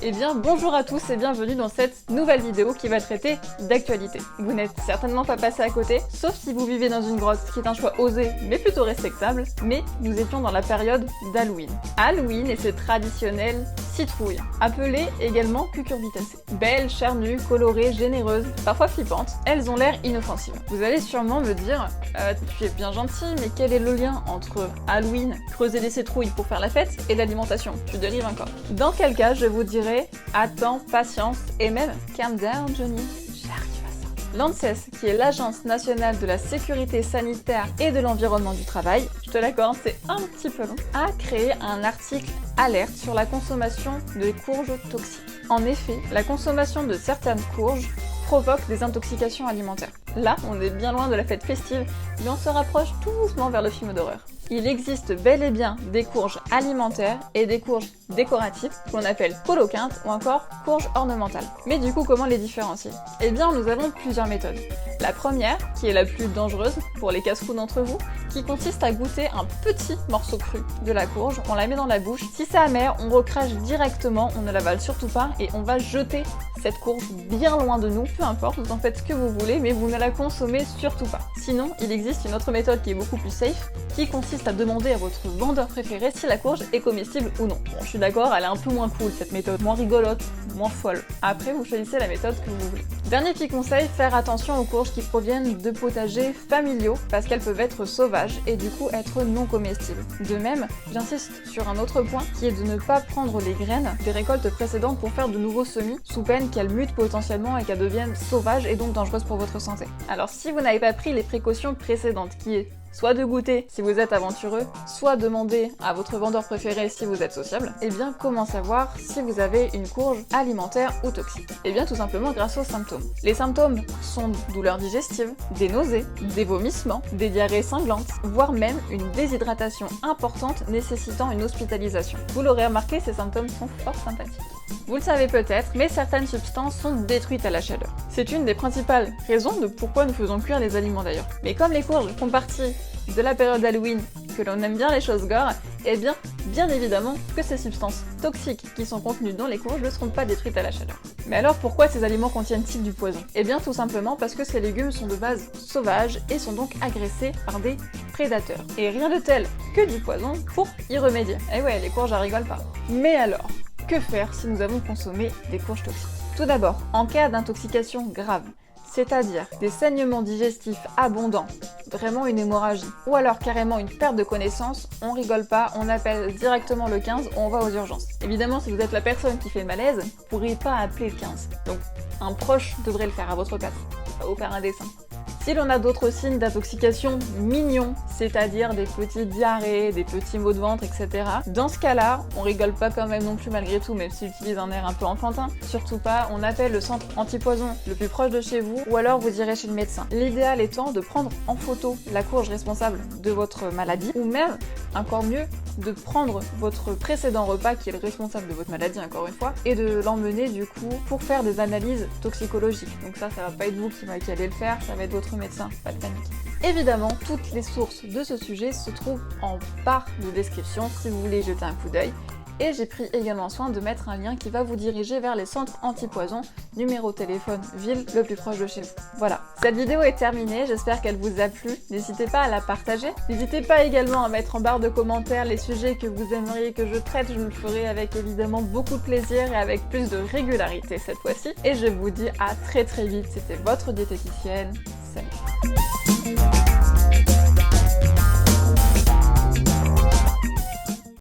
Eh bien bonjour à tous et bienvenue dans cette nouvelle vidéo qui va traiter d'actualité. Vous n'êtes certainement pas passé à côté, sauf si vous vivez dans une grotte, ce qui est un choix osé mais plutôt respectable, mais nous étions dans la période d'Halloween. Halloween et ses traditionnelles citrouilles, appelées également cucurbitacées. Belles, charnues, colorées, généreuses, parfois flippantes, elles ont l'air inoffensives. Vous allez sûrement me dire, tu es bien gentil, mais quel est le lien entre Halloween, creuser des citrouilles pour faire la fête, et l'alimentation? Tu dérives encore. Dans quel cas, je vous dirais, attends, patience, et même calm down, Johnny. J'arrive à ça. L'ANSES, qui est l'Agence nationale de la sécurité sanitaire et de l'environnement du travail, je te l'accorde, c'est un petit peu long, a créé un article alerte sur la consommation de courges toxiques. En effet, la consommation de certaines courges provoque des intoxications alimentaires. Là, on est bien loin de la fête festive, mais on se rapproche tout doucement vers le film d'horreur. Il existe bel et bien des courges alimentaires et des courges décoratives, qu'on appelle coloquintes ou encore courges ornementales. Mais du coup, comment les différencier? Eh bien, nous avons plusieurs méthodes. La première, qui est la plus dangereuse pour les casse-cou d'entre vous, qui consiste à goûter un petit morceau cru de la courge, on la met dans la bouche. Si c'est amer, on recrache directement, on ne l'avale surtout pas et on va jeter cette courge bien loin de nous, peu importe, vous en faites ce que vous voulez, mais vous ne la consommez surtout pas. Sinon, il existe une autre méthode qui est beaucoup plus safe, qui consiste à demander à votre vendeur préféré si la courge est comestible ou non. Bon, je suis d'accord, elle est un peu moins cool cette méthode, moins rigolote, moins folle. Après, vous choisissez la méthode que vous voulez. Dernier petit conseil, faire attention aux courges qui proviennent de potagers familiaux, parce qu'elles peuvent être sauvages et du coup être non comestibles. De même, j'insiste sur un autre point, qui est de ne pas prendre les graines des récoltes précédentes pour faire de nouveaux semis, sous peine qu'elles mutent potentiellement et qu'elles deviennent sauvages et donc dangereuses pour votre santé. Alors si vous n'avez pas pris les précautions précédentes, qui est soit de goûter si vous êtes aventureux, soit demander à votre vendeur préféré si vous êtes sociable, et bien comment savoir si vous avez une courge alimentaire ou toxique? Et bien tout simplement grâce aux symptômes. Les symptômes sont douleurs digestives, des nausées, des vomissements, des diarrhées cinglantes, voire même une déshydratation importante nécessitant une hospitalisation. Vous l'aurez remarqué, ces symptômes sont fort sympathiques. Vous le savez peut-être, mais certaines substances sont détruites à la chaleur. C'est une des principales raisons de pourquoi nous faisons cuire les aliments d'ailleurs. Mais comme les courges font partie de la période d'Halloween, que l'on aime bien les choses gore, eh bien évidemment que ces substances toxiques qui sont contenues dans les courges ne seront pas détruites à la chaleur. Mais alors pourquoi ces aliments contiennent-ils du poison? Eh bien tout simplement parce que ces légumes sont de base sauvages et sont donc agressés par des prédateurs. Et rien de tel que du poison pour y remédier. Eh ouais, les courges, ça rigole pas. Mais alors, que faire si nous avons consommé des courges toxiques? Tout d'abord, en cas d'intoxication grave, c'est-à-dire des saignements digestifs abondants, vraiment une hémorragie, ou alors carrément une perte de connaissance, on rigole pas, on appelle directement le 15, on va aux urgences. Évidemment, si vous êtes la personne qui fait le malaise, vous ne pourrez pas appeler le 15. Donc, un proche devrait le faire à votre place, ça va vous faire un dessin. Si l'on a d'autres signes d'intoxication mignons, c'est-à-dire des petites diarrhées, des petits maux de ventre, etc., dans ce cas-là, on rigole pas quand même non plus malgré tout, même s'il utilise un air un peu enfantin. Surtout pas, on appelle le centre antipoison le plus proche de chez vous, ou alors vous irez chez le médecin. L'idéal étant de prendre en photo la courge responsable de votre maladie, ou même, encore mieux, de prendre votre précédent repas qui est le responsable de votre maladie encore une fois, et de l'emmener du coup pour faire des analyses toxicologiques. Donc ça va pas être vous qui allez le faire, ça va être votre médecin, pas de panique. Évidemment, toutes les sources de ce sujet se trouvent en barre de description si vous voulez jeter un coup d'œil. Et j'ai pris également soin de mettre un lien qui va vous diriger vers les centres anti-poison, numéro de téléphone, ville le plus proche de chez vous. Voilà, cette vidéo est terminée, j'espère qu'elle vous a plu, n'hésitez pas à la partager. N'hésitez pas également à mettre en barre de commentaires les sujets que vous aimeriez que je traite, je le ferai avec évidemment beaucoup de plaisir et avec plus de régularité cette fois-ci. Et je vous dis à très vite, c'était votre diététicienne, salut.